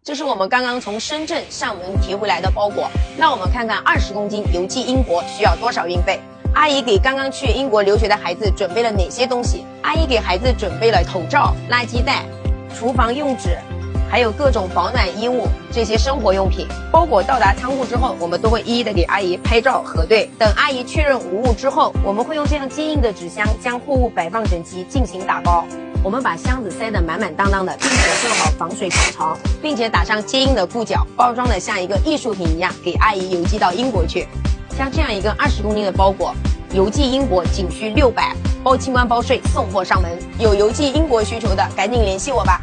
这是我们刚刚从深圳上门提回来的包裹。那我们看看20公斤邮寄英国需要多少运费？阿姨给刚刚去英国留学的孩子准备了哪些东西？阿姨给孩子准备了口罩、垃圾袋、厨房用纸，还有各种保暖衣物，这些生活用品。包裹到达仓库之后，我们都会一一的给阿姨拍照核对。等阿姨确认无误之后，我们会用这样坚硬的纸箱将货物摆放整齐，进行打包。我们把箱子塞得满满当当的，并且做好防水防潮，并且打上坚硬的固角，包装的像一个艺术品一样，给阿姨邮寄到英国去。像这样一个20公斤的包裹，邮寄英国仅需600，包清关包税，送货上门。有邮寄英国需求的，赶紧联系我吧。